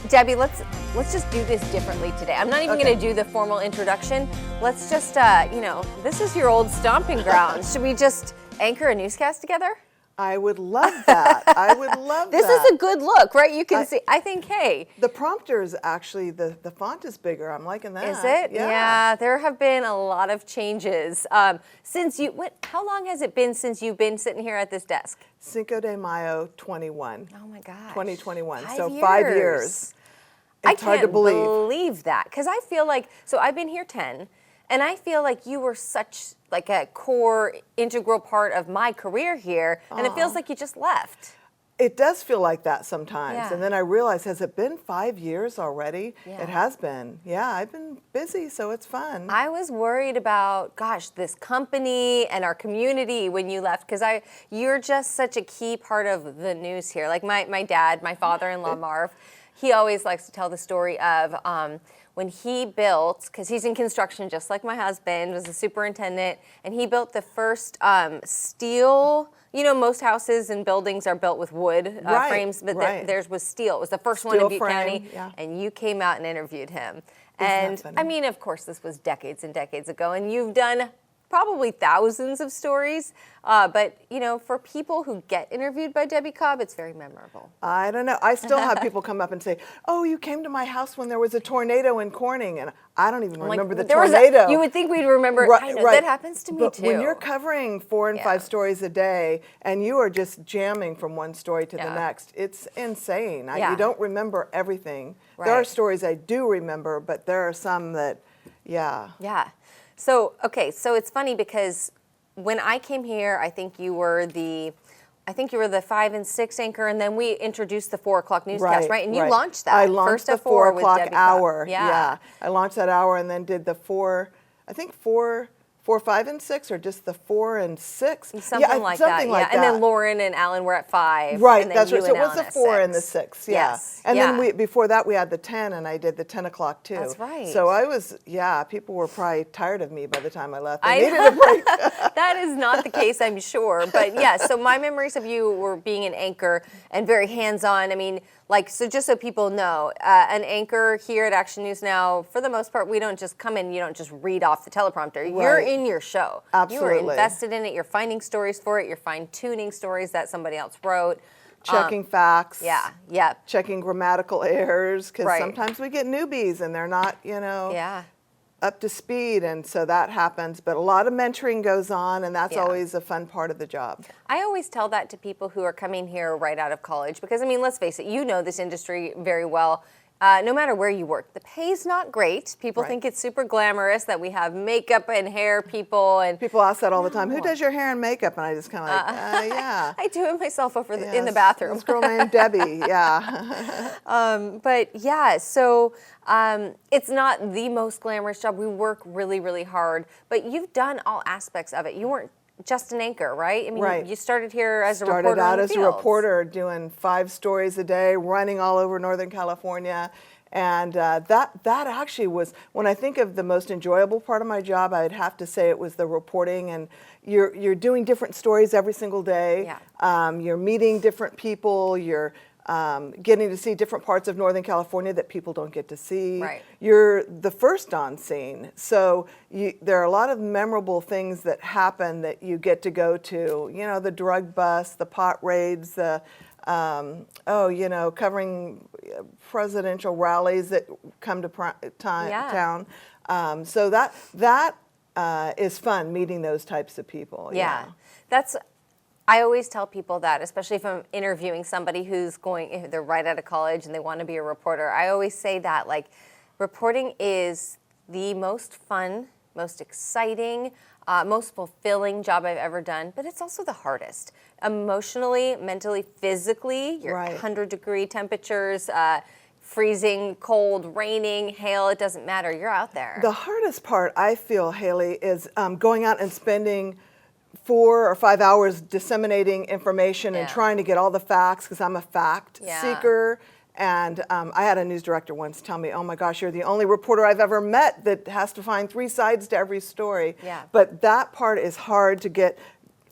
Debbie, let's just do this differently today. I'm not even going to do the formal introduction. Let's just, this is your old stomping ground. Should we just anchor a newscast together? I would love that. I would love this that. This is a good look, right? You can see, I think, hey. The prompter is actually, the font is bigger. I'm liking that. Is it? Yeah, there have been a lot of changes. Since how long has it been since you've been sitting here at this desk? Cinco de Mayo 21. Oh my gosh. 2021. 5 years. It's hard to believe. I can't believe that. Because I feel like, so I've been here 10, and I feel like you were such like a core, integral part of my career here, and it feels like you just left. It does feel like that sometimes. Yeah. And then I realize, has it been 5 years already? Yeah. It has been. Yeah, I've been busy, so it's fun. I was worried about, gosh, this company and our community when you left, because you're just such a key part of the news here. Like my dad, my father-in-law, Marv, he always likes to tell the story of when he built, because he's in construction just like my husband, was a superintendent, and he built the first steel. You know, most houses and buildings are built with wood frames, but theirs was steel. It was the first one in Butte County, and you came out and interviewed him. And I mean, of course, this was decades and decades ago, and you've done probably thousands of stories, but you know, for people who get interviewed by Debbie Cobb, it's very memorable. I don't know. I still have people come up and say, "Oh, you came to my house when there was a tornado in Corning," and I don't even remember the tornado. You would think we'd remember. I know, that happens to me too. When you're covering 4 and 5 stories a day, and you are just jamming from one story to the next, it's insane. You don't remember everything. There are stories I do remember, but there are some that, Yeah. So, okay, so it's funny because when I came here, I think you were the 5 and 6 anchor, and then we introduced the 4 o'clock newscast, right? And you launched that. I launched first the at 4 with o'clock Debbie hour. Cobb. Yeah. I launched that hour and then did the 4, 5, and 6, or just the 4 and 6. Something like that. And then Lauren and Alan were at 5. Right, and then that's you right. So and it was Alan the 4 at and the 6. Yeah. Yes. And then before that we had the 10, and I did the 10 o'clock too. That's right. So I was, people were probably tired of me by the time I left. They needed a break. That is not the case, I'm sure. But yeah, so my memories of you were being an anchor and very hands-on. I mean, so just so people know, an anchor here at Action News Now, for the most part, we don't just come in, you don't just read off the teleprompter. Right. You're in your show. Absolutely. You are invested in it. You're finding stories for it. You're fine-tuning stories that somebody else wrote. Checking facts. Yeah. Checking grammatical errors, because sometimes we get newbies and they're not, up to speed, and so that happens. But a lot of mentoring goes on, and that's always a fun part of the job. I always tell that to people who are coming here right out of college, because, I mean, let's face it, you know this industry very well. No matter where you work, the pay's not great. People think it's super glamorous that we have makeup and hair people. And people ask that all the time. Who does your hair and makeup? And I just kind of I do it myself over in the bathroom. This girl named Debbie, But yeah, so it's not the most glamorous job. We work really, really hard. But you've done all aspects of it. You weren't just an anchor, right? I mean, you started here as a reporter. Started out as a reporter, doing 5 stories a day, running all over Northern California, and that actually was, when I think of the most enjoyable part of my job, I'd have to say it was the reporting. And you're doing different stories every single day. You're meeting different people. You're getting to see different parts of Northern California that people don't get to see. Right. You're the first on scene. So there are a lot of memorable things that happen that you get to go to. You know, the drug bust, the pot raids, the, covering presidential rallies that come to town. So that is fun, meeting those types of people. I always tell people that, especially if I'm interviewing somebody they're right out of college and they want to be a reporter. I always say that, like, reporting is the most fun, most exciting, most fulfilling job I've ever done, but it's also the hardest. Emotionally, mentally, physically, your 100-degree temperatures, freezing, cold, raining, hail, it doesn't matter. You're out there. The hardest part, I feel, Haley, is going out and spending 4 or 5 hours disseminating information and trying to get all the facts, because I'm a fact seeker. And I had a news director once tell me, "Oh my gosh, you're the only reporter I've ever met that has to find 3 sides to every story." But that part is hard, to get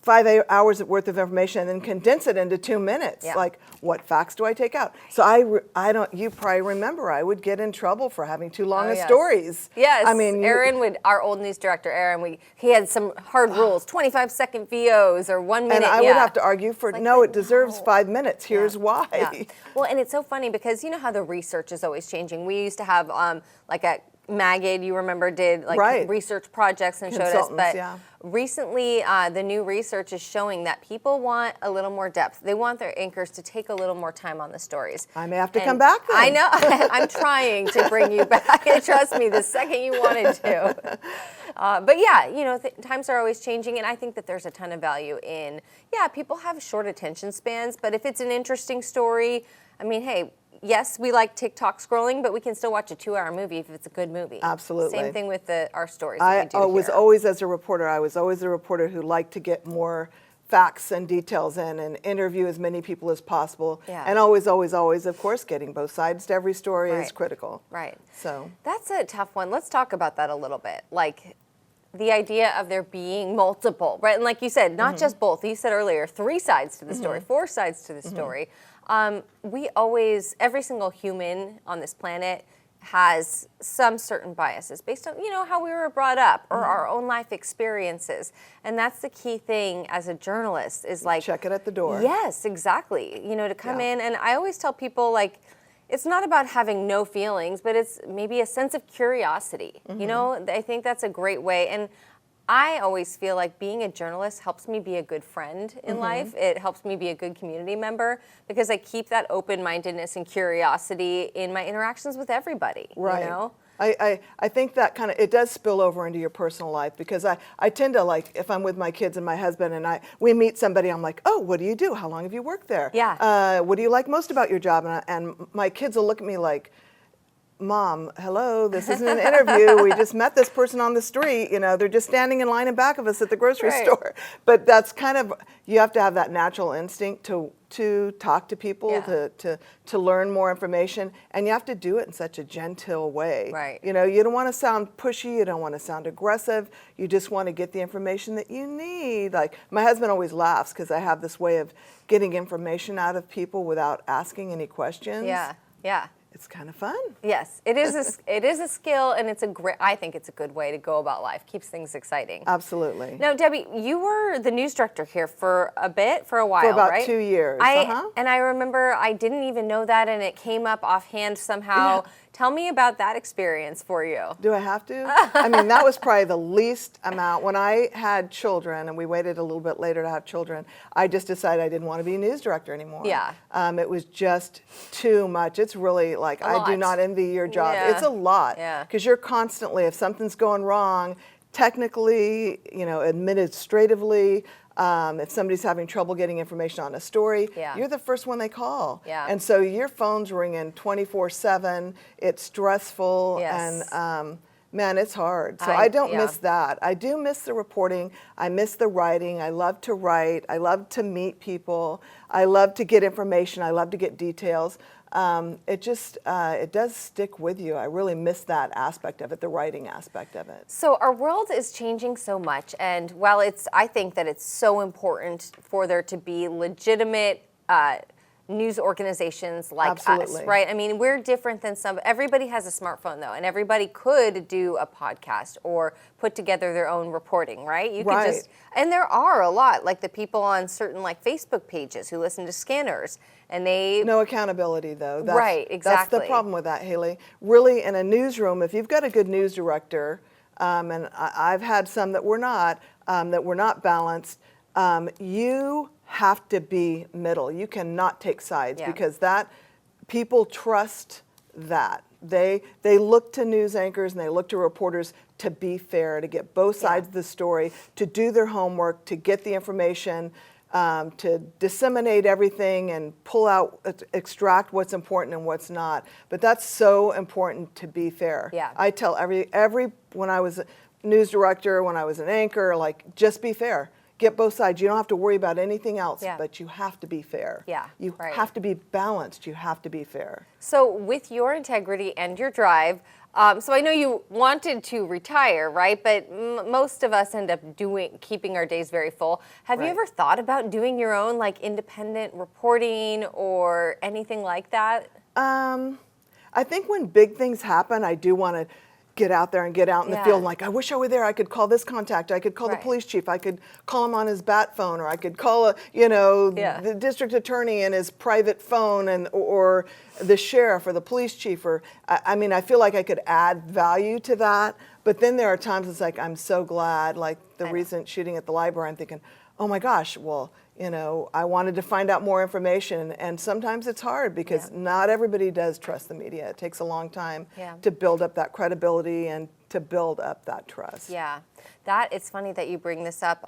hours worth of information and then condense it into 2 minutes. Yeah. Like, what facts do I take out? So I don't, you probably remember, I would get in trouble for having too long of yes. stories. Yes, I mean, Aaron would, our old news director, Aaron, he had some hard rules, 25-second VOs or 1 minute. and I would have to argue for, no, it deserves no. 5 minutes. Here's why. Yeah. Well, and it's so funny because you know how the research is always changing. We used to have like at Magid, you remember, did like Right. research projects and showed us. Consultants, But yeah. recently, the new research is showing that people want a little more depth. They want their anchors to take a little more time on the stories. I may have to come back then. I know. I'm trying to bring you back. And trust me, the second you wanted to. But yeah, you know, times are always changing, and I think that there's a ton of value in, yeah, people have short attention spans, but if it's an interesting story, I mean, hey, yes, we like TikTok scrolling, but we can still watch a 2-hour movie if it's a good movie. Absolutely. Same thing with our stories that we do was here. always, as a reporter, I was always a reporter who liked to get more facts and details in and interview as many people as possible. Yeah. And always, always, always, of course, getting both sides to every story is Right. critical. Right. So That's a tough one. Let's talk about that a little bit. Like the idea of there being multiple, right? And like you said, not just both. You said earlier, 3 sides to the story, 4 sides to the story. We always, every single human on this planet has some certain biases based on, you know, how we were brought up or our own life experiences. And that's the key thing as a journalist is like, check it at the door. yes, exactly. You know, to come Yeah. in, and I always tell people, like, it's not about having no feelings, but it's maybe a sense of curiosity. You know, I think that's a great way. And I always feel like being a journalist helps me be a good friend in life. It helps me be a good community member because I keep that open-mindedness and curiosity in my interactions with everybody. Right. You know? I think that kind of, it does spill over into your personal life because I tend to, like, if I'm with my kids and my husband and we meet somebody, I'm like, oh, what do you do? How long have you worked there? Yeah. What do you like most about your job? And my kids will look at me like, Mom, hello, this isn't an interview. We just met this person on the street. You know, they're just standing in line in back of us at the grocery Right. store. But that's kind of, you have to have that natural instinct to talk to people, Yeah. to learn more information, and you have to do it in such a gentle way. Right. You know, you don't want to sound pushy, you don't want to sound aggressive, you just want to get the information that you need. Like, my husband always laughs because I have this way of getting information out of people without asking any questions. Yeah. Yeah. It's kind of fun. Yes, it is. It is a skill, and it's a great. I think it's a good way to go about life. Keeps things exciting. Absolutely. Now, Debbie, you were the news director here for a while, For about right? 2 years. And I remember I didn't even know that, and it came up offhand somehow. Yeah. Tell me about that experience for you. Do I have to? I mean, that was probably the least amount. When I had children, and we waited a little bit later to have children, I just decided I didn't want to be a news director anymore. Yeah. It was just too much. It's really like, I do lot. not envy your job. Yeah. It's a lot. Yeah. Because you're constantly, if something's going wrong, technically, you know, administratively, if somebody's having trouble getting information on a story, Yeah. you're the first one they call. Yeah. And so your phone's ringing 24/7. It's stressful. Yes. And man, it's hard. So I don't yeah. miss that. I do miss the reporting. I miss the writing. I love to write. I love to meet people. I love to get information. I love to get details. It does stick with you. I really miss that aspect of it, the writing aspect of it. So our world is changing so much, and while I think that it's so important for there to be legitimate news organizations like Absolutely. us, right? I mean, we're different than everybody has a smartphone though, and everybody could do a podcast or put together their own reporting, right? You Right. could and there are a lot, like the people on certain like Facebook pages who listen to Scanners, and they No accountability, though. Right, That's exactly. the problem with that, Haley. Really, in a newsroom, if you've got a good news director, and I've had some that were not balanced, you have to be middle. You cannot take sides Yeah. because people trust that. They look to news anchors and they look to reporters to be fair, to get both sides of the story, to do their homework, to get the information, to disseminate everything and extract what's important and what's not. But that's so important to be fair. Yeah. I tell when I was a news director, when I was an anchor, like, just be fair. Get both sides. You don't have to worry about anything else, Yeah. but you have to be fair. Yeah, You right. have to be balanced. You have to be fair. So with your integrity and your drive, So I know you wanted to retire, right? But most of us end up keeping our days very full. Have you Right. ever thought about doing your own like independent reporting or anything like that? I think when big things happen, I do want to get out there and get out in the Yeah. field. Like, I wish I were there. I could call this contact. I could call the Right. police chief. I could call him on his bat phone, or I could call Yeah. the district attorney in his private phone, and or the sheriff or the police chief. Or I mean, I feel like I could add value to that. But then there are times it's like, I'm so glad. Like the recent shooting at the library, I'm thinking, oh my gosh, well, I wanted to find out more information, and sometimes it's hard because not everybody does trust the media. It takes a long time to build up that credibility and to build up that trust. Yeah, it's funny that you bring this up.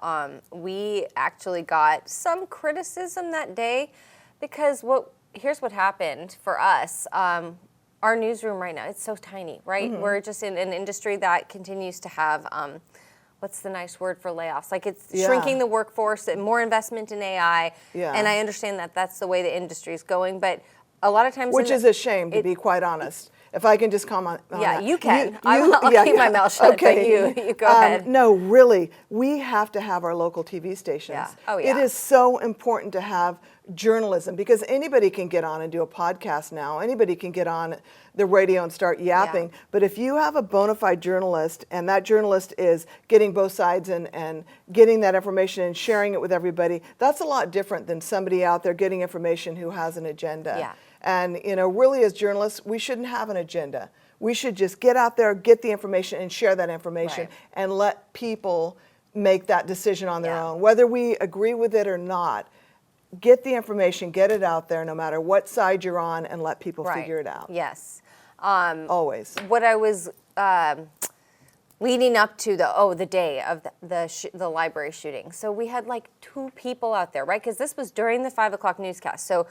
We actually got some criticism that day because here's what happened for us. Our newsroom right now, it's so tiny, right? Mm-hmm. We're just in an industry that continues to have what's the nice word for layoffs? Like it's Yeah. shrinking the workforce and more investment in AI. Yeah. And I understand that that's the way the industry is going, but a lot of times, Which is a shame, to be quite honest. If I can just comment on yeah, that. you can. I'll keep my mouth shut, but you go ahead. No, really, we have to have our local TV stations. Yeah. Oh, yeah. It is so important to have journalism because anybody can get on and do a podcast now. Anybody can get on the radio and start yapping. Yeah. But if you have a bona fide journalist and that journalist is getting both sides and getting that information and sharing it with everybody, that's a lot different than somebody out there getting information who has an agenda. Yeah. And really as journalists, we shouldn't have an agenda. We should just get out there, get the information, and share that information, Right. and let people make that decision on their Yeah. own. Whether we agree with it or not, get the information, get it out there, no matter what side you're on, and let people figure it out. Yes. Always. What I was leading up to the day of the library shooting. So we had like 2 people out there, right? Because this was during the 5 o'clock newscast. So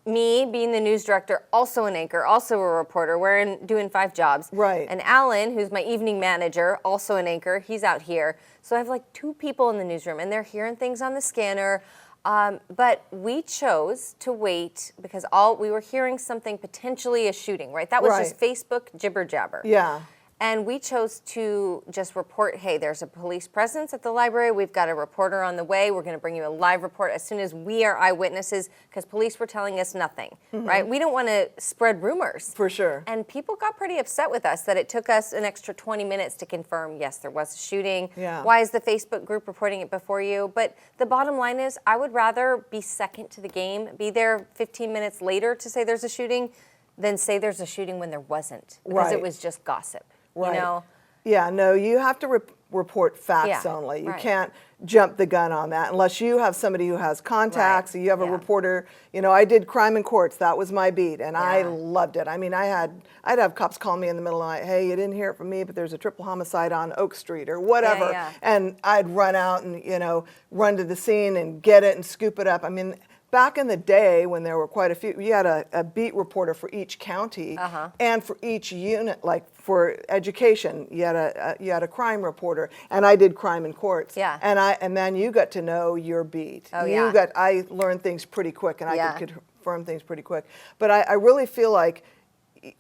me being the news director, also an anchor, also a reporter, we're doing 5 jobs. Right. And Alan, who's my evening manager, also an anchor, he's out here. So I have like 2 people in the newsroom, and they're hearing things on the scanner. But we chose to wait because we were hearing something potentially a shooting, right? That was Right. just Facebook jibber jabber. Yeah. And we chose to just report, hey, there's a police presence at the library. We've got a reporter on the way. We're going to bring you a live report as soon as we are eyewitnesses because police were telling us nothing, right? We don't want to spread rumors. For sure. And people got pretty upset with us that it took us an extra 20 minutes to confirm, yes, there was a shooting. Yeah. Why is the Facebook group reporting it before you? But the bottom line is I would rather be second to the game, be there 15 minutes later to say there's a shooting than say there's a shooting when there wasn't because it Right. was just gossip. Right. You know? Yeah, no, you have to report facts Yeah, only. You right. can't jump the gun on that unless you have somebody who has contacts, Right, or you have a yeah. reporter. I did crime in courts. That was my beat, and I Yeah. loved it. I mean, I'd have cops call me in the middle of the night, hey, you didn't hear it from me, but there's a triple homicide on Oak Street or whatever. yeah. And I'd run out and, run to the scene and get it and scoop it up. I mean, back in the day when there were quite a few, you had a beat reporter for each county and for each unit, like for education, you had a crime reporter, and I did crime in courts. Yeah. And then you got to know your beat. Oh, yeah. I learned things pretty quick, and I Yeah. could confirm things pretty quick. But I really feel like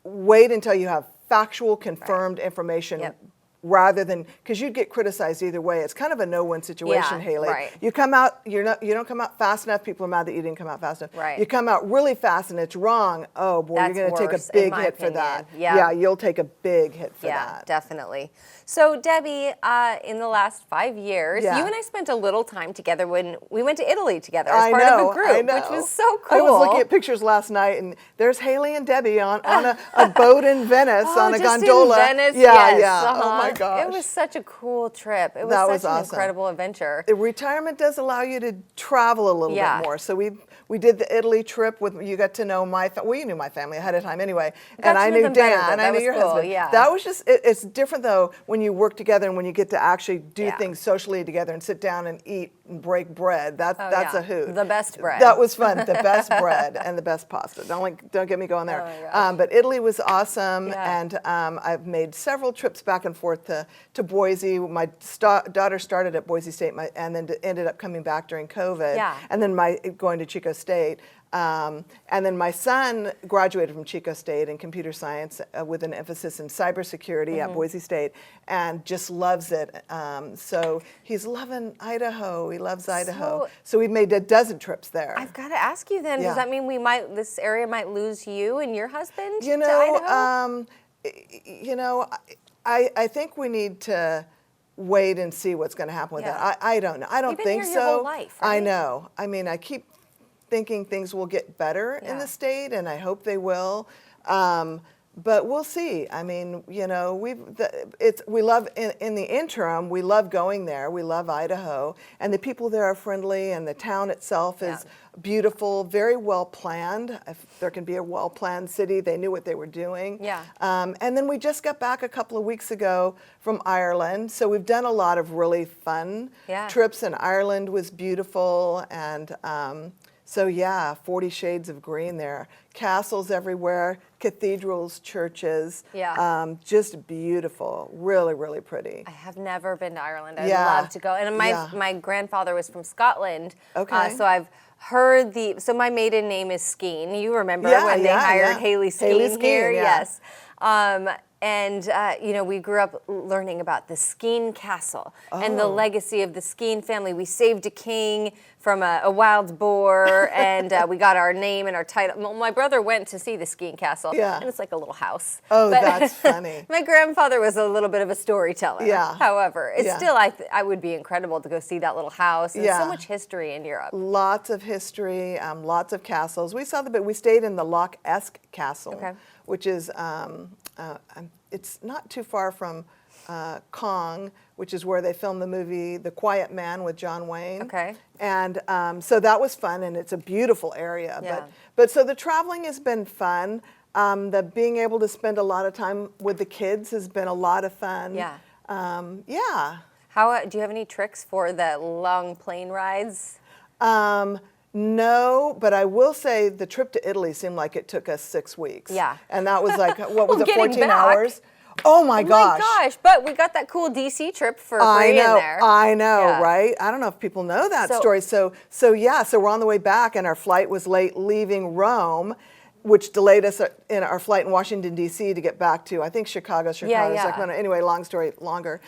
wait until you have factual, confirmed information. Yep. Rather than, because you'd get criticized either way. It's kind of a no-win situation, Yeah, Haley. right. You come out, you don't come out fast enough. People are mad that you didn't come out fast enough. Right. You come out really fast and it's wrong. Oh boy, That's you're going to take worse, a in big my hit for opinion. that. Yeah. Yeah, you'll take a big hit for Yeah, that. definitely. So Debbie, in the last 5 years, Yeah. you and I spent a little time together when we went to Italy together I as part know, of a group, I know. which was so cool. I was looking at pictures last night, and there's Haley and Debbie on a boat in Venice on a just gondola. in Venice, yeah, yes, yeah. Oh uh-huh. my gosh. It was such a cool trip. It was That such was an awesome. incredible adventure. The retirement does allow you to travel a little Yeah. bit more. So we did the Italy trip with, you got to know you knew my family ahead of time anyway. Got And to I know knew them better, Dan, though. and I That knew was your cool, husband. yeah. That was just, it's different though when you work together and when you get to actually do Yeah. things socially together and sit down and eat and break bread. That's yeah. a hoot. The best bread. That was fun. The best bread and the best pasta. Don't get me going there. Oh my gosh. But Italy was awesome, Yeah. and I've made several trips back and forth forth to Boise. My daughter started at Boise State and then ended up coming back during COVID. Yeah. And then going to Chico State. And then my son graduated from Chico State in computer science with an emphasis in cybersecurity at Boise State, and just loves it. So he's loving Idaho. He loves Idaho. So we've made a dozen trips there. I've got to ask you then, Yeah. does that mean this area might lose you and your husband You to Idaho? I think we need to wait and see what's going to happen with that. I don't know. I don't You've been think here so. your whole life, I right? know. I mean, I keep thinking things will get better in the state, and I hope they will. But we'll see. I mean, we love in the interim. We love going there. We love Idaho, and the people there are friendly, and the town itself is beautiful, very well planned. If there can be a well planned city, they knew what they were doing. Yeah. And then we just got back a couple of weeks ago from Ireland, so we've done a lot of really fun trips. And Ireland was beautiful, and so 40 shades of green there. Castles everywhere, cathedrals, churches. Yeah. Just beautiful, really, really pretty. I have never been to Ireland. I'd Yeah. love to go. And my grandfather was from Scotland. Okay. So I've heard so my maiden name is Skeen. You remember when they hired Haley Skeen Haley Skeen, here? yeah. Yes. And we grew up learning about the Skeen Castle and the legacy of the Skeen family. We saved a king from a wild boar, and we got our name and our title. Well, my brother went to see the Skeen Castle, and it's like a little house. Oh, But that's funny. my grandfather was a little bit of a storyteller. Yeah. However, it's still, I would be incredible to go see that little house. And so much history in Europe. Lots of history, lots of castles. We stayed in the Loch Esk Castle, which is, it's not too far from Kong, which is where they filmed the movie The Quiet Man with John Wayne. Okay. And so that was fun, and it's a beautiful area. Yeah. But so the traveling has been fun. The being able to spend a lot of time with the kids has been a lot of fun. Yeah. Yeah. Do you have any tricks for the long plane rides? No, but I will say the trip to Italy seemed like it took us 6 weeks. Yeah. And that was like, what was Well, it, getting 14 back. hours? Oh my gosh. My gosh, but we got that cool DC trip for free in there. I know, Yeah. right? I don't know if people know that So- story. So we're on the way back, and our flight was late leaving Rome, which delayed us in our flight in Washington, D.C. to get back to, I think, Chicago. Yeah. Sacramento. Anyway, long story longer.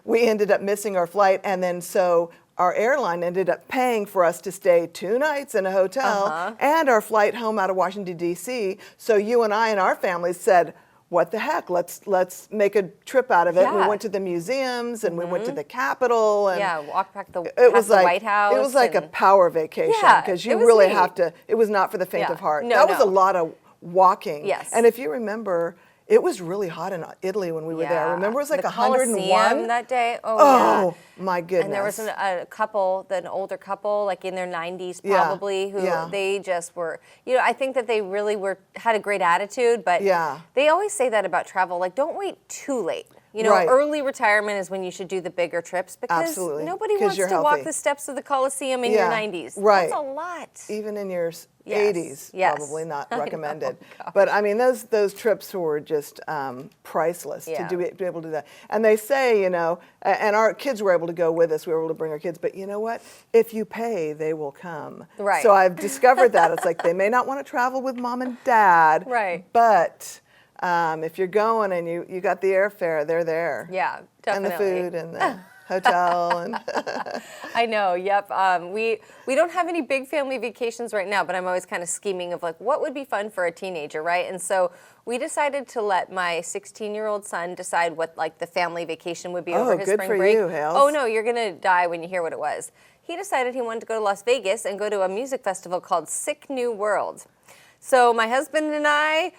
We ended up missing our flight, and then so our airline ended up paying for us to stay 2 nights in a hotel and our flight home out of Washington, D.C. So you and I and our families said, what the heck? Let's make a trip out of it. Yeah. We went to the museums, and we went to the Capitol, and Walked back the like White House. It was like a power vacation, Yeah, because it you was really neat. have to. It was not for the faint Yeah. of heart. No, that was no. a lot of walking. Yes. And if you remember, it was really hot in Italy when we were there. Remember, it was like the 101 Colosseum that day. Oh my goodness! And there was a couple, an older couple, like in their 90s Yeah. probably, who Yeah. they just were, I think that they really had a great attitude, but Yeah. they always say that about travel, like don't wait too late. Right. Early retirement is when you should do the bigger trips, because Absolutely. nobody 'Cause wants you're to walk healthy. the steps of the Colosseum in Yeah. your 90s. Right. That's a lot. Even in your Yes. 80s, Yes. probably not I know, recommended. gosh. But I mean, those trips were just priceless Yeah. to be able to do that. And they say, and our kids were able to go with us. We were able to bring our kids. But you know what? If you pay, they will come. Right. So I've discovered that. It's like they may not want to travel with mom and dad. Right. But if you're going and you got the airfare, they're there. Yeah, And the definitely. food and the hotel and I know, yep. We don't have any big family vacations right now, but I'm always kind of scheming of like what would be fun for a teenager, right? And so we decided to let my 16-year-old son decide what like the family vacation would be over his good spring for break. you, Hales. Oh no, you're gonna die when you hear what it was. He decided he wanted to go to Las Vegas and go to a music festival called Sick New World. So my husband and I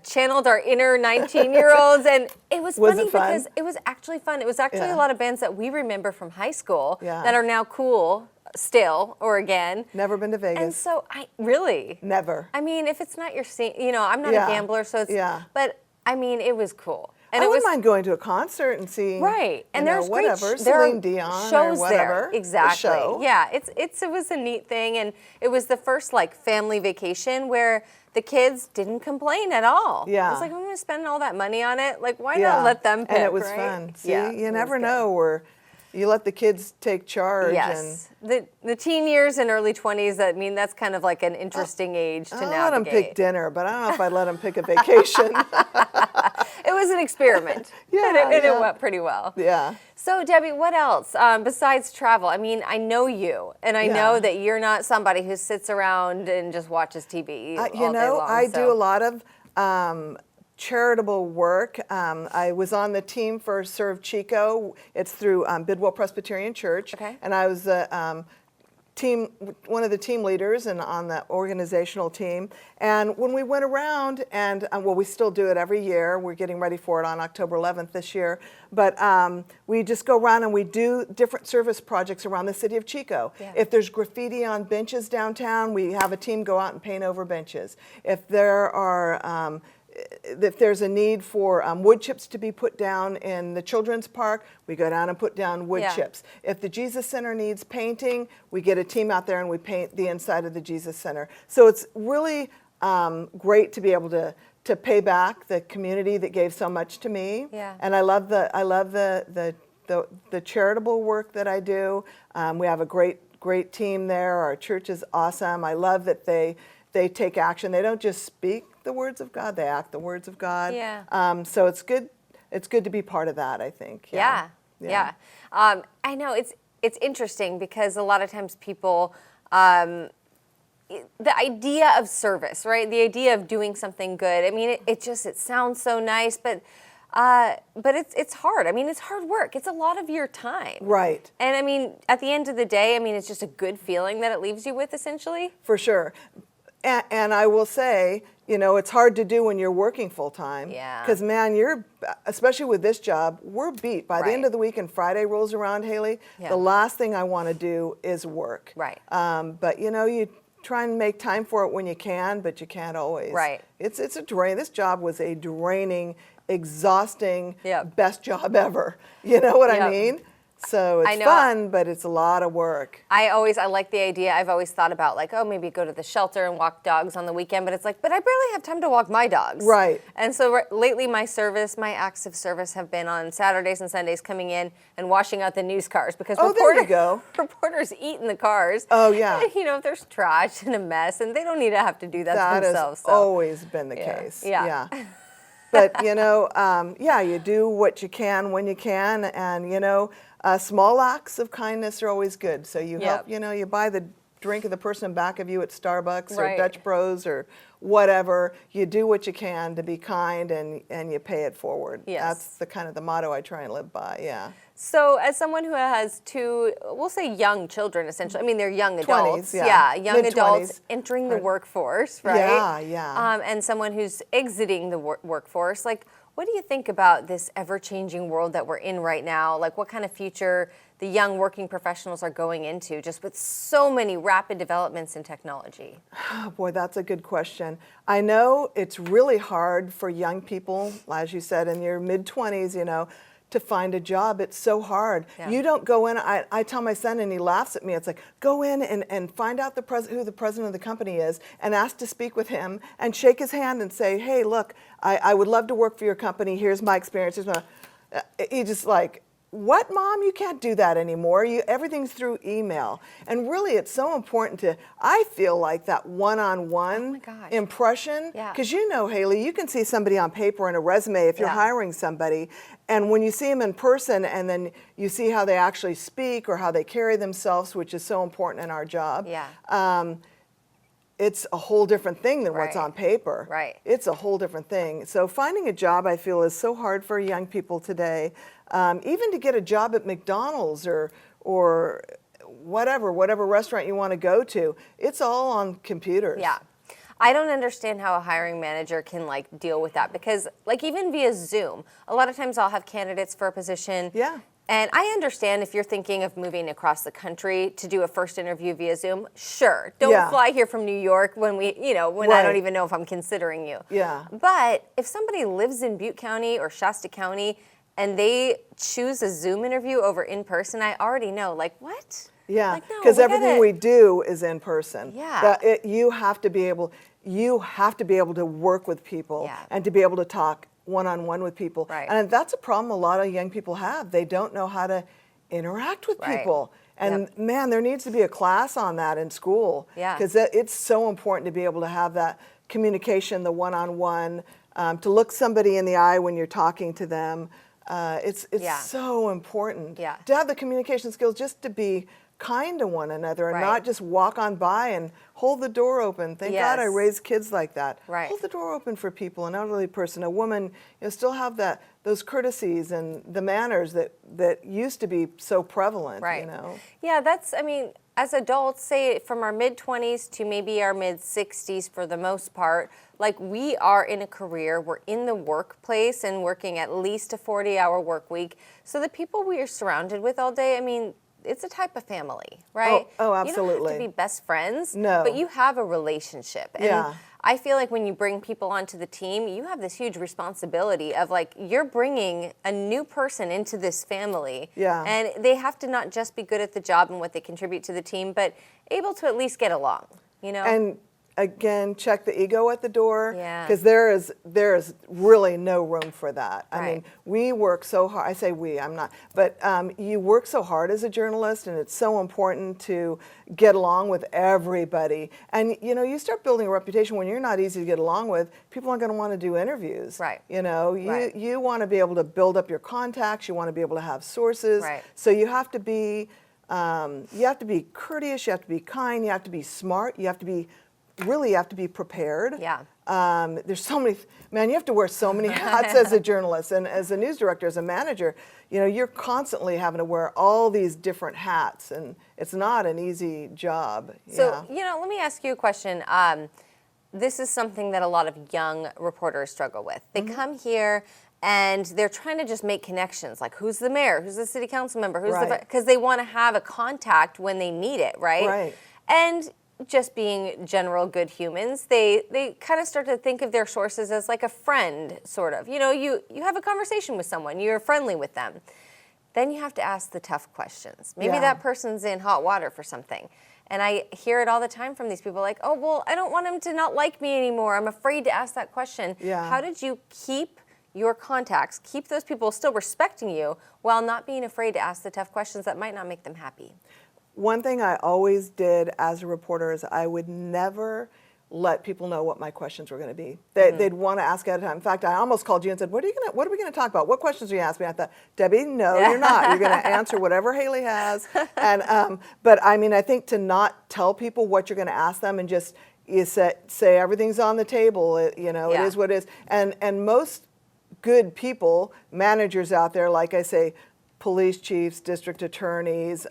channeled our inner 19-year-olds, and it was funny it fun? because it was actually fun. It was actually Yeah. a lot of bands that we remember from high school Yeah. that are now cool still or again. never been to Vegas. And so really, Never. I mean, if it's not your scene, I'm not Yeah. a gambler, so it's, Yeah. but I mean, it was cool. And I it wouldn't was mind going to a concert and seeing, right. And you know, there's whatever, great there Celine are Dion shows or whatever. there. Exactly. Show. Yeah, it was a neat thing, and it was the first like family vacation where the kids didn't complain at all. Yeah. It was like, I'm going to spend all that money on it. Like, why Yeah. not let them pick, And it was right? fun. See, Yeah, you it never was good. know where you let the kids take charge. Yes. The teen years and early 20s, I mean, that's kind of like an interesting age to I'll navigate. let them pick dinner, but I don't know if I'd let them pick a vacation. It was an experiment. Yeah, and it yeah. went pretty well. Yeah. So, Debbie, what else besides travel? I mean, I know you, and I know Yeah. that you're not somebody who sits around and just watches TV all You day know, long. I so. do a lot of charitable work. I was on the team for Serve Chico. It's through Bidwell Presbyterian Church. Okay. And I was one of the team leaders and on the organizational team. And when we went around, and well, we still do it every year. We're getting ready for it on October 11th this year. But we just go around and we do different service projects around the city of Chico. Yeah. If there's graffiti on benches downtown, we have a team go out and paint over benches. If there's a need for wood chips to be put down in the children's park, we go down and put down wood Yeah. chips. If the Jesus Center needs painting, we get a team out there and we paint the inside of the Jesus Center. So it's really great to be able to pay back the community that gave so much to me. Yeah. And I love the charitable work that I do. We have a great team there. Our church is awesome. I love that they take action. They don't just speak the words of God, they act the words of God. Yeah. So it's good to be part of that, I think. Yeah. I know it's interesting because a lot of times people, the idea of service, right? The idea of doing something good. I mean, it sounds so nice, but it's hard. I mean, it's hard work. It's a lot of your time. Right. And I mean, at the end of the day, I mean, it's just a good feeling that it leaves you with, essentially. For sure. And I will say, you know, it's hard to do when you're working full time. Yeah. Because, man, especially with this job, we're beat. By the end Right. of the week and Friday rolls around, Haley, Yeah. the last thing I want to do is work. Right. But, you know, you try and make time for it when you can, but you can't always. Right. It's a drain. This job was a draining, exhausting, Yep. best job ever. You know what I Yep. mean? So I it's know. fun, but it's a lot of work. I like the idea. I've always thought about like, oh, maybe go to the shelter and walk dogs on the weekend, but it's like, but I barely have time to walk my dogs. Right. And so lately my acts of service have been on Saturdays and Sundays coming in and washing out the news cars because Oh, there you go. reporters eat in the cars. Oh, yeah. And, you know, if there's trash and a mess and they don't need to have to do that That has themselves. So. always been the Yeah. case. Yeah. But, you know, you do what you can when you can. And, you know, small acts of kindness are always good. So you help, Yep. you know, you buy the drink of the person in back of you at Starbucks or Right. Dutch Bros or whatever. You do what you can to be kind and you pay it forward. Yes. That's the kind of the motto I try and live by. Yeah. So as someone who has two, we'll say young children, essentially, I mean, they're young 20s, adults. yeah. Young adults Mid-20s. entering the workforce, right? Yeah, yeah. And someone who's exiting the workforce. Like, what do you think about this ever-changing world that we're in right now? Like, what kind of future the young working professionals are going into, just with so many rapid developments in technology? Oh, boy, that's a good question. I know it's really hard for young people, as you said, in your mid-20s, you know, to find a job. It's so hard. Yeah. You don't go in, I tell my son and he laughs at me, it's like, go in and find out who the president of the company is and ask to speak with him and shake his hand and say, hey, look, I would love to work for your company. Here's my experience. He just like, what, Mom? You can't do that anymore. Everything's through email. And really, it's so important I feel like that one-on-one gosh. impression. Yeah. Because you know, Haley, you can see somebody on paper in a resume if you're Yeah. hiring somebody. And when you see them in person and then you see how they actually speak or how they carry themselves, which is so important in our job. Yeah. It's a whole different thing than what's Right. on paper. Right. It's a whole different thing. So finding a job, I feel, is so hard for young people today. Even to get a job at McDonald's or whatever restaurant you want to go to, it's all on computers. Yeah. I don't understand how a hiring manager can deal with that because even via Zoom, a lot of times I'll have candidates for a position. Yeah. And I understand if you're thinking of moving across the country to do a first interview via Zoom, sure. Don't fly here from New York when I don't even know if I'm considering you. Yeah. But if somebody lives in Butte County or Shasta County and they choose a Zoom interview over in person, I already know, like, what? Yeah, Like, no, because we everything gotta- we do is in person. Yeah. You have to be able to work with people Yeah. and to be able to talk one-on-one with people. Right. And that's a problem a lot of young people have. They don't know how to interact with Right. people. And Yep. man, there needs to be a class on that in school. Yeah. Because it's so important to be able to have that communication, the one-on-one, to look somebody in the eye when you're talking to them. It's Yeah. so important Yeah. to have the communication skills just to be kind to one another and Right. not just walk on by and hold the door open. Thank God I Yes. raised kids like that. Right. Hold the door open for people, an elderly person, a woman, still have those courtesies and the manners that used to be so prevalent, Right. Yeah, as adults, say from our mid-20s to maybe our mid-60s for the most part, like we are in a career, we're in the workplace and working at least a 40-hour work week. So the people we are surrounded with all day, it's a type of family, right? Oh, You don't absolutely. have to be best friends, No. but you have a relationship. And Yeah. I feel like when you bring people onto the team, you have this huge responsibility of like, you're bringing a new person into this family. Yeah. And they have to not just be good at the job and what they contribute to the team, but able to at least get along, And again, check the ego at the door. Yeah. Because there is really no room for that. I Right. mean, we work so hard. I say we, I'm not. But you work so hard as a journalist, and it's so important to get along with everybody. And, you start building a reputation when you're not easy to get along with, people aren't going to want to do interviews. Right. You you want to be able to build up your contacts. You want to be able to have sources. Right. So you have to be courteous. You have to be kind. You have to be smart. You have to be prepared. Yeah. There's so many, man, you have to wear so many hats as a journalist and as a news director, as a manager, you're constantly having to wear all these different hats, and it's not an easy job. So, let me ask you a question. This is something that a lot of young reporters struggle with. They come here and they're trying to just make connections, like who's the mayor, who's the city council member, because they want to have a contact when they need it, right? Right. And just being general good humans, they kind of start to think of their sources as like a friend, sort of. You have a conversation with someone, you're friendly with them. Then you have to ask the tough questions. Maybe Yeah. that person's in hot water for something. And I hear it all the time from these people, like, oh, well, I don't want him to not like me anymore. I'm afraid to ask that question. Yeah. How did you keep your contacts, keep those people still respecting you while not being afraid to ask the tough questions that might not make them happy? One thing I always did as a reporter is I would never let people know what my questions were going to be. They'd want to ask ahead of time. In fact, I almost called you and said, what are we going to talk about? What questions are you asking me? I thought, Debbie, no, you're not. You're going to answer whatever Haley has. And but I think to not tell people what you're going to ask them and just say everything's on the table. It is what it is. And most good people, managers out there, like I say, police chiefs, district attorneys,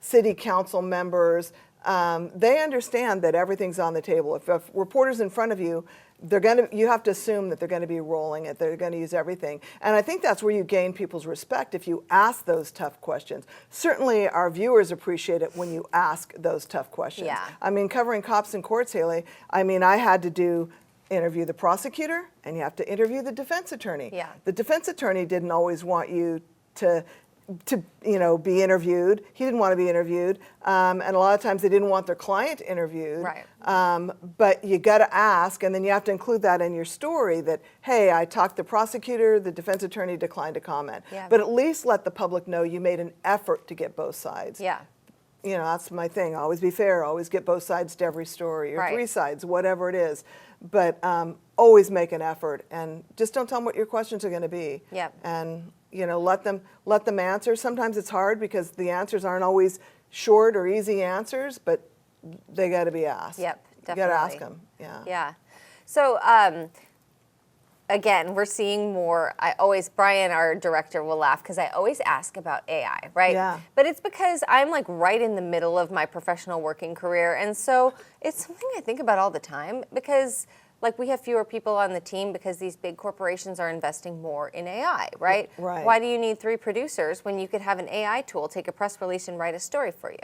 city council members, they understand that everything's on the table. If a reporter's in front of you, you have to assume that they're going to be rolling it. They're going to use everything. And I think that's where you gain people's respect, if you ask those tough questions. Certainly our viewers appreciate it when you ask those tough questions. Yeah. Covering cops in courts, Haley, I had to interview the prosecutor, and you have to interview the defense attorney. Yeah. The defense attorney didn't always want you to be interviewed. He didn't want to be interviewed, and a lot of times they didn't want their client interviewed. Right. But you got to ask, and then you have to include that in your story. That hey, I talked to the prosecutor, the defense attorney declined to comment. Yeah. But at least let the public know you made an effort to get both sides. Yeah. That's my thing. Always be fair. Always get both sides to every story, or Right. three sides, whatever it is. But always make an effort, and just don't tell them what your questions are going to be. Yep. And let them answer. Sometimes it's hard because the answers aren't always short or easy answers, but they got to be asked. Yep, You got to definitely. ask them. Yeah. Yeah. So, again, we're seeing more. Brian, our director, will laugh because I always ask about AI, right? Yeah. But it's because I'm like right in the middle of my professional working career. And so it's something I think about all the time because like we have fewer people on the team because these big corporations are investing more in AI, right? Right. Why do you need 3 producers when you could have an AI tool take a press release and write a story for you?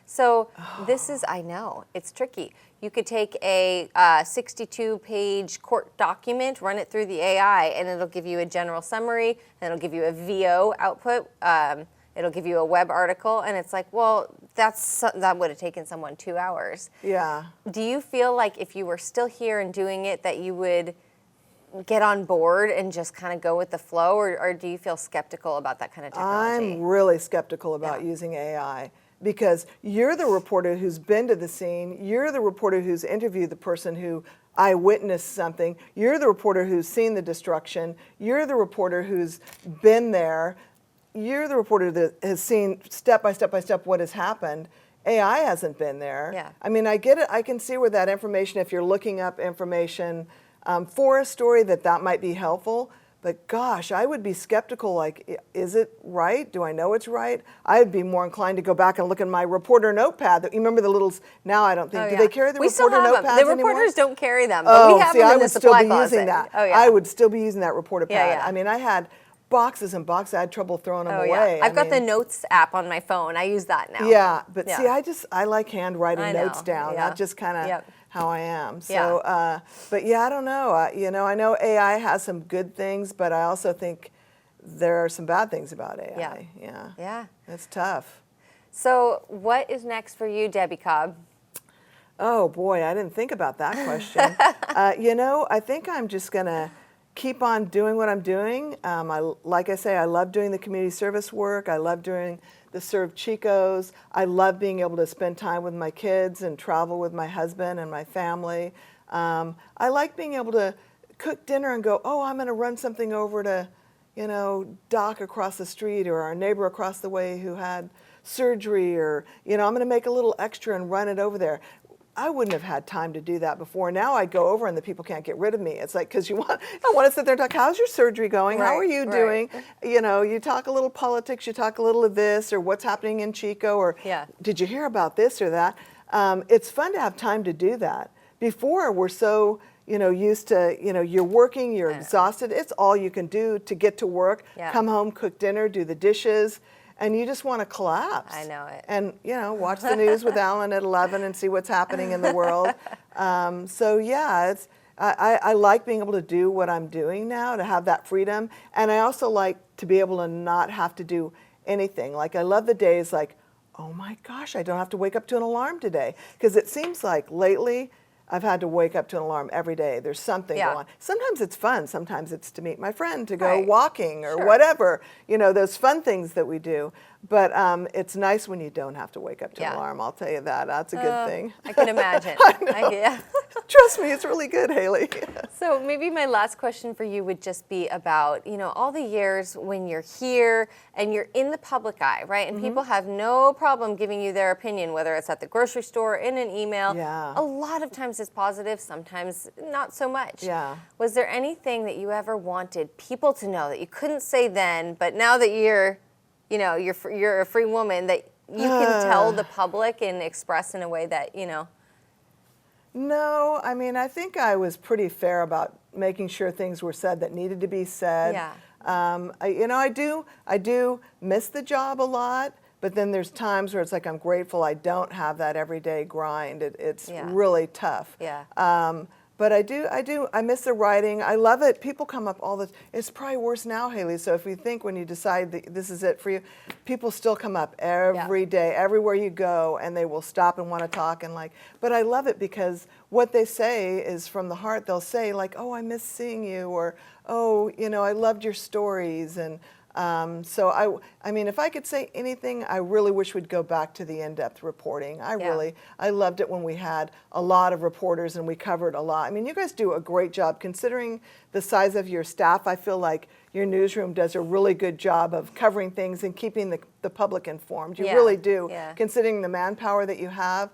So this is, I know, it's tricky. You could take a 62-page court document, run it through the AI, and it'll give you a general summary, and it'll give you a VO output, it'll give you a web article, and it's like, well, that would have taken someone 2 hours. Yeah. Do you feel like if you were still here and doing it that you would get on board and just kind of go with the flow, or do you feel skeptical about that kind of technology? I'm really skeptical about using AI because you're the reporter who's been to the scene, you're the reporter who's interviewed the person who eyewitnessed something, you're the reporter who's seen the destruction, you're the reporter who's been there, you're the reporter that has seen step by step by step what has happened. AI hasn't been there. Yeah. I mean, I get it. I can see where that information, if you're looking up information for a story, that might be helpful. But gosh, I would be skeptical, like, is it right? Do I know it's right? I'd be more inclined to go back and look at my reporter notepad. You remember the little, now I don't think, do they carry the we reporter still have notepads them. The anymore? reporters don't carry them, but we have see, them I in the would still supply be closet. using that. Oh, yeah. I would still be using that reporter pad. Yeah, yeah. I mean, I had boxes and boxes. I had trouble throwing them Oh, away. yeah. I've got the Notes app on my phone. I use that now. Yeah, but see, I like handwriting I notes know. down. Yeah. That's just kind of Yep. how I am. So, but yeah, I don't know. You know, I know AI has some good things, but I also think there are some bad things about AI. Yeah. It's tough. So what is next for you, Debbie Cobb? Oh boy, I didn't think about that question. You know, I think I'm just gonna keep on doing what I'm doing. Like I say, I love doing the community service work. I love doing the Serve Chicos. I love being able to spend time with my kids and travel with my husband and my family. I like being able to cook dinner and go, oh, I'm going to run something over to, you know, Doc across the street or our neighbor across the way who had surgery, or, you know, I'm going to make a little extra and run it over there. I wouldn't have had time to do that before. Now I go over and the people can't get rid of me. It's like, because I want to sit there and talk, how's your surgery going? How are you doing? You know, you talk a little politics, you talk a little of this, or what's happening in Chico, or did you hear about this or that? It's fun to have time to do that. Before, we're so, you know, used to, you know, you're working, you're exhausted. It's all you can do to get to work, come home, cook dinner, do the dishes. And you just want to collapse. I know it. And, you know, watch the news with Alan at 11 and see what's happening in the world. So, yeah, I like being able to do what I'm doing now, to have that freedom. And I also like to be able to not have to do anything. Like, I love the days like, oh, my gosh, I don't have to wake up to an alarm today. Because it seems like lately I've had to wake up to an alarm every day. There's something going on. Sometimes it's fun. Sometimes it's to meet my friend, to go walking or whatever. You know, those fun things that we do. But it's nice when you don't have to wake up to an alarm. I'll tell you that. That's a good thing. I can imagine. Trust me, it's really good, Haley. So maybe my last question for you would just be about, you know, all the years when you're here and you're in the public eye, right? And people have no problem giving you their opinion, whether it's at the grocery store, in an email. A lot of times it's positive, sometimes not so much. Was there anything that you ever wanted people to know that you couldn't say then, but now that you're, you know, you're a free woman, that you can tell the public and express in a way that, you know? No, I mean, I think I was pretty fair about making sure things were said that needed to be said. You know, I do miss the job a lot, but then there's times where it's like I'm grateful I don't have that everyday grind. It's really tough. But I miss the writing. I love it. People come up all the, it's probably worse now, Haley. So if you think when you decide that this is it for you, people still come up every day, everywhere you go, and they will stop and want to talk and like, but I love it because what they say is from the heart. They'll say like, oh, I miss seeing you, or, oh, you know, I loved your stories. And so I mean, if I could say anything, I really wish we'd go back to the in-depth reporting. I loved it when we had a lot of reporters and we covered a lot. I mean, you guys do a great job considering the size of your staff. I feel like your newsroom does a really good job of covering things and keeping the public informed. You really do, considering the manpower that you have.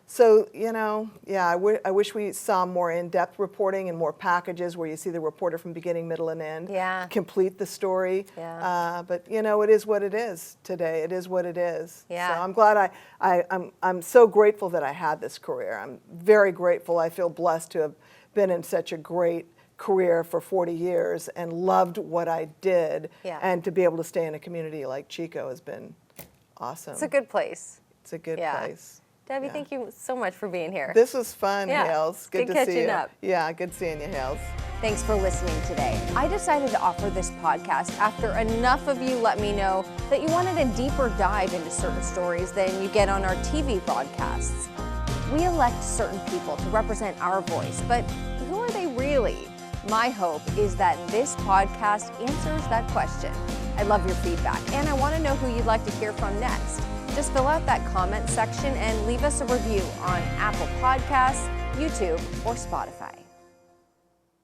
So, you know, I wish we saw more in-depth reporting and more packages where you see the reporter from beginning, middle, and end. Complete the story. But, you know, it is what it is today. It is what it is. So I'm glad I'm so grateful that I had this career. I'm very grateful. I feel blessed to have been in such a great career for 40 years and loved what I did. Yeah. And to be able to stay in a community like Chico has been awesome. It's a good place. It's a good Yeah. place. Debbie, Yeah. thank you so much for being here. This was fun, Yeah. Hales. Good Good to see catching you. up. Yeah, good seeing you, Hales. Thanks for listening today. I decided to offer this podcast after enough of you let me know that you wanted a deeper dive into certain stories than you get on our TV broadcasts. We elect certain people to represent our voice, but who are they really? My hope is that this podcast answers that question. I love your feedback, and I want to know who you'd like to hear from next. Just fill out that comment section and leave us a review on Apple Podcasts, YouTube, or Spotify.